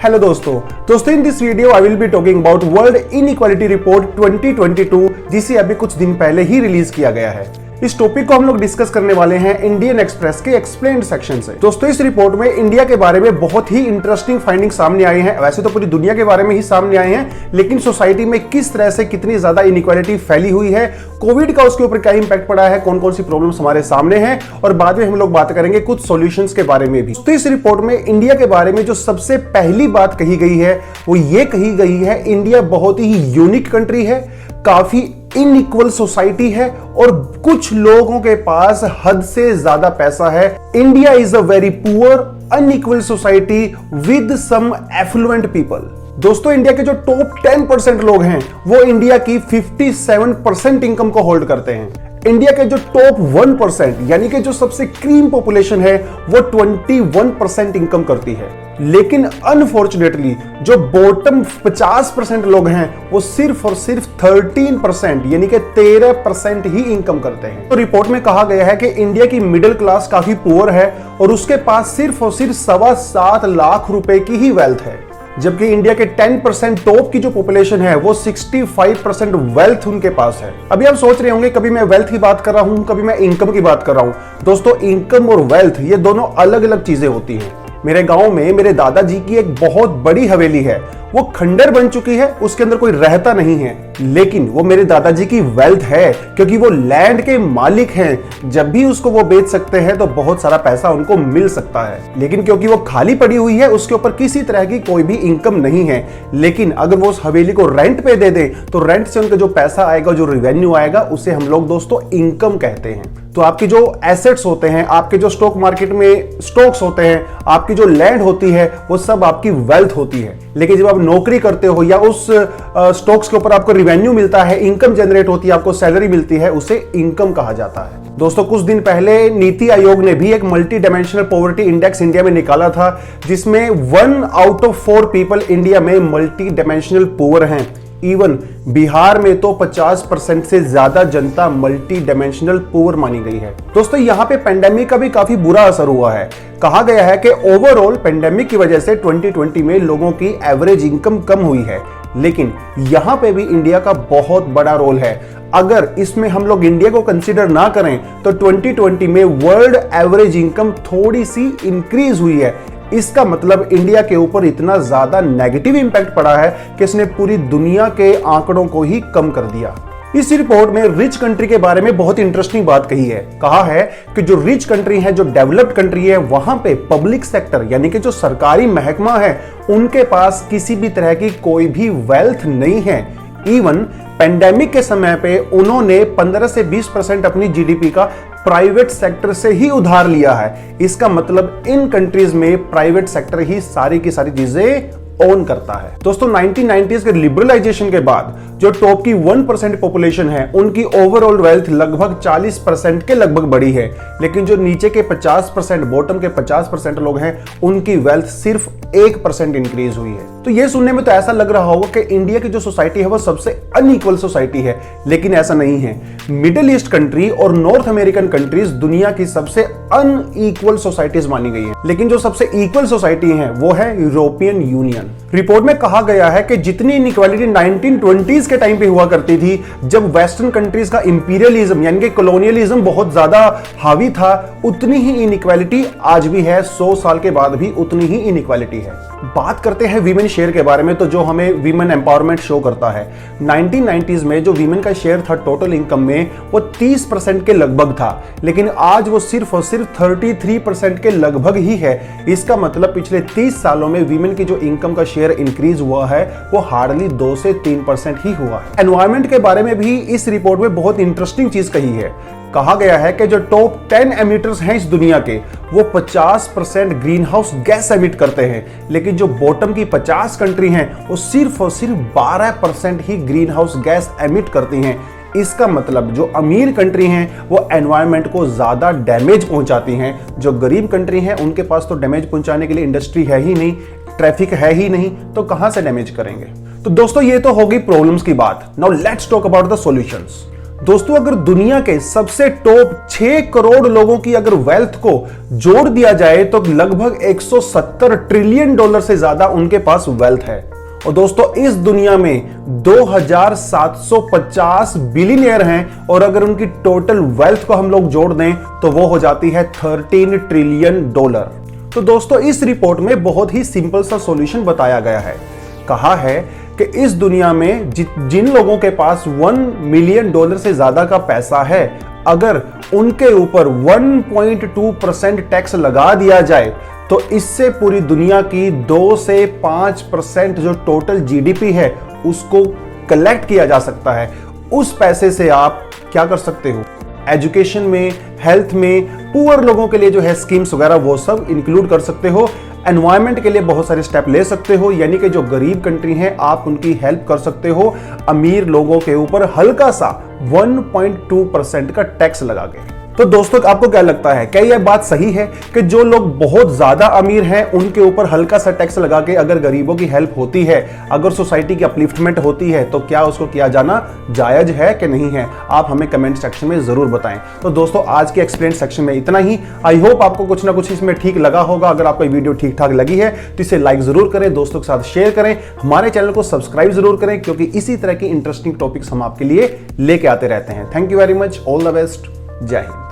Hello दोस्तों in this video I will be talking about world inequality report 2022 जिसे अभी कुछ दिन पहले ही रिलीज किया गया है। इस टॉपिक को हम लोग डिस्कस करने वाले हैं इंडियन एक्सप्रेस के एक्सप्लेन्ड सेक्शन से। दोस्तों इस रिपोर्ट में इंडिया के बारे में बहुत ही इंटरेस्टिंग फाइंडिंग सामने आई हैं। वैसे तो पूरी दुनिया के बारे में ही सामने आए हैं, लेकिन सोसाइटी में किस तरह से कितनी ज्यादा इनइक्वालिटी फैली हुई है, कोविड का उसके ऊपर क्या इंपैक्ट पड़ा है, कौन कौन सी प्रॉब्लम्स हमारे सामने हैं, और बाद में हम लोग बात करेंगे कुछ सॉल्यूशंस के बारे में भी। तो इस रिपोर्ट में इंडिया के बारे में जो सबसे पहली बात कही गई है वो ये कही गई है, इंडिया बहुत ही यूनिक कंट्री है, काफी इनइक्वल सोसाइटी है और कुछ लोगों के पास हद से ज्यादा पैसा है। India is a very poor unequal society with some affluent people. दोस्तों इंडिया के जो टॉप 10% लोग हैं वो इंडिया की 57% इनकम को होल्ड करते हैं। इंडिया के जो टॉप 1% यानी कि जो सबसे क्रीम पॉपुलेशन है वो 21% इनकम करती है। लेकिन अनफॉर्चुनेटली जो बॉटम 50% लोग हैं वो सिर्फ और सिर्फ 13% यानी कि 13% ही इनकम करते हैं। तो रिपोर्ट में कहा गया है कि इंडिया की मिडिल क्लास काफी पुअर है और उसके पास सिर्फ और सिर्फ 7.25 लाख रुपए की ही वेल्थ है, जबकि इंडिया के 10% टॉप की जो पॉपुलेशन है वो 65% वेल्थ उनके पास है। अभी आप सोच रहे होंगे कभी मैं वेल्थ की बात कर रहा हूं, कभी मैं इनकम की बात कर रहा हूं। दोस्तों इनकम और वेल्थ ये दोनों अलग अलग चीजें होती हैं। मेरे गांव में मेरे दादाजी की एक बहुत बड़ी हवेली है, वो खंडर बन चुकी है, उसके अंदर कोई रहता नहीं है, लेकिन वो मेरे दादाजी की वेल्थ है क्योंकि वो लैंड के मालिक हैं। जब भी उसको वो बेच सकते हैं तो बहुत सारा पैसा उनको मिल सकता है, लेकिन क्योंकि वो खाली पड़ी हुई है उसके ऊपर किसी तरह की कोई भी इनकम नहीं है। लेकिन अगर वो उस हवेली को रेंट पे दे दें तो रेंट से उनका जो पैसा आएगा, जो रिवेन्यू आएगा, उसे हम लोग दोस्तों इनकम कहते हैं। तो आपके जो एसेट्स होते हैं, आपके जो स्टॉक मार्केट में स्टॉक्स होते हैं, आपकी जो लैंड होती है, वो सब आपकी वेल्थ होती है। लेकिन जब आप नौकरी करते हो या उस स्टॉक्स के ऊपर आपको रिवेन्यू मिलता है, इनकम जनरेट होती है, आपको सैलरी मिलती है, उसे इनकम कहा जाता है। दोस्तों कुछ दिन पहले नीति आयोग ने भी एक multi dimensional poverty index India में निकाला था, जिसमें 1 आउट ऑफ 4 पीपल इंडिया में मल्टी डायमेंशनल पुअर हैं। इवन बिहार में तो 50% से ज्यादा जनता मल्टी डायमेंशनल पुअर मानी गई है। दोस्तों यहाँ पे पेंडेमिक का भी काफी बुरा असर हुआ है। कहा गया है कि ओवरऑल पेंडेमिक की वजह से 2020 में लोगों की एवरेज इनकम कम हुई है, लेकिन यहाँ पे भी इंडिया का बहुत बड़ा रोल है। अगर इसमें हम लोग इंडिया को कंसीडर ना करें तो 2020 में वर्ल्ड एवरेज इनकम थोड़ी सी इंक्रीज हुई है। इसका मतलब इंडिया के ऊपर इतना ज्यादा नेगेटिव इंपैक्ट पड़ा है कि इसने पूरी दुनिया के आंकड़ों को ही कम कर दिया। इस रिपोर्ट में रिच कंट्री के बारे में बहुत इंटरेस्टिंग बात कही है। कहा है कि जो रिच कंट्री है, जो डेवलप्ड कंट्री है, वहां पे पब्लिक सेक्टर यानी कि जो सरकारी महकमा है, उनके पास किसी भी तरह की कोई भी वेल्थ नहीं है। इवन पेंडेमिक के समय पे उन्होंने 15 से 20% अपनी जीडीपी का प्राइवेट सेक्टर से ही उधार लिया है। इसका मतलब इन कंट्रीज में प्राइवेट सेक्टर ही सारी की सारी चीजें ओन करता है। दोस्तों 1990s के लिबरलाइजेशन के बाद जो टॉप की 1% पॉपुलेशन है उनकी ओवरऑल वेल्थ लगभग 40% के लगभग बढ़ी है, लेकिन जो नीचे के 50%, बॉटम के 50% लोग हैं, उनकी वेल्थ सिर्फ 1% इंक्रीज हुई है। तो ये सुनने में तो ऐसा लग रहा होगा कि इंडिया की जो सोसाइटी है वो सबसे अनइक्वल सोसाइटी है, लेकिन ऐसा नहीं है। मिडिल ईस्ट कंट्री और नॉर्थ अमेरिकन कंट्रीज दुनिया की सबसे अनइक्वल सोसाइटीज मानी गई है, लेकिन जो सबसे इक्वल सोसाइटी है वो है यूरोपियन यूनियन। रिपोर्ट में कहा गया है कि जितनी इनइक्वालिटी 1920s के टाइम पे हुआ करती थी, जब वेस्टर्न कंट्रीज का इंपीरियलिज्म यानी कि कॉलोनियलिज्म बहुत ज्यादा हावी था, उतनी ही इनइक्वालिटी आज भी है। 100 साल के बाद भी उतनी ही इनइक्वालिटी है। बात करते हैं वीमेन शेयर के बारे में, तो जो हमें वीमेन एम्पावरमेंट शो करता है, 1990s में जो वीमेन का शेयर था टोटल इनकम में वो 30% के लगभग था, लेकिन आज वो सिर्फ और सिर्फ 33% के लगभग ही है। इसका मतलब पिछले 30 सालों में वीमेन की जो इनकम का शेयर इंक्रीज हुआ है वो हार्डली 2 से 3% ही हुआ है। एनवायरमेंट के बारे में भी इस रिपोर्ट में बहुत इंटरेस्टिंग चीज कही है। कहा गया है कि जो टॉप 10 एमिटर्स हैं इस दुनिया के, वो 50% ग्रीन हाउस गैस एमिट करते हैं, लेकिन जो बॉटम की 50 कंट्री हैं वो सिर्फ और सिर्फ 12% ही ग्रीन हाउस गैस एमिट करती हैं। इसका मतलब जो अमीर कंट्री हैं वो एनवायरनमेंट को ज्यादा डैमेज पहुंचाती हैं, जो गरीब कंट्री हैं उनके पास तो डैमेज पहुंचाने के लिए इंडस्ट्री है ही नहीं, ट्रैफिक है ही नहीं, तो कहां से डैमेज करेंगे। तो दोस्तों ये तो होगी प्रॉब्लम्स की बात। Now let's talk about the solutions. दोस्तों अगर दुनिया के सबसे टॉप 6 करोड़ लोगों की अगर वेल्थ को जोड़ दिया जाए तो लगभग 170 ट्रिलियन डॉलर से ज्यादा उनके पास वेल्थ है। और दोस्तों इस दुनिया में 2750 बिलियनियर हैं और अगर उनकी टोटल वेल्थ को हम लोग जोड़ दें तो वो हो जाती है 13 ट्रिलियन डॉलर। तो दोस्तों इस रिपोर्ट में बहुत ही सिंपल सा सॉल्यूशन बताया गया है। कहा है कि इस दुनिया में जिन लोगों के पास 1 मिलियन डॉलर से ज्यादा का पैसा है, अगर उनके ऊपर 1.2% टैक्स लगा दिया जाए तो इससे पूरी दुनिया की 2 से 5% जो टोटल जीडीपी है उसको कलेक्ट किया जा सकता है। उस पैसे से आप क्या कर सकते हो, एजुकेशन में, हेल्थ में, पुअर लोगों के लिए जो है स्कीम्स वगैरह वो सब इंक्लूड कर सकते हो। एनवायरमेंट के लिए बहुत सारे स्टेप ले सकते हो, यानी कि जो गरीब कंट्री हैं आप उनकी हेल्प कर सकते हो अमीर लोगों के ऊपर हल्का सा 1.2% का टैक्स लगा के। तो दोस्तों आपको क्या लगता है, क्या यह बात सही है कि जो लोग बहुत ज्यादा अमीर हैं उनके ऊपर हल्का सा टैक्स लगा के अगर गरीबों की हेल्प होती है, अगर सोसाइटी की अपलिफ्टमेंट होती है, तो क्या उसको किया जाना जायज है कि नहीं है? आप हमें कमेंट सेक्शन में जरूर बताएं। तो दोस्तों आज के एक्सप्लेन सेक्शन में इतना ही। आई होप आपको कुछ ना कुछ इसमें ठीक लगा होगा। अगर आपको वीडियो ठीक ठाक लगी है तो इसे लाइक जरूर करें, दोस्तों के साथ शेयर करें, हमारे चैनल को सब्सक्राइब जरूर करें क्योंकि इसी तरह की इंटरेस्टिंग टॉपिक्स हम आपके लिए लेके आते रहते हैं। Thank you very much, all the best, जय हिंद।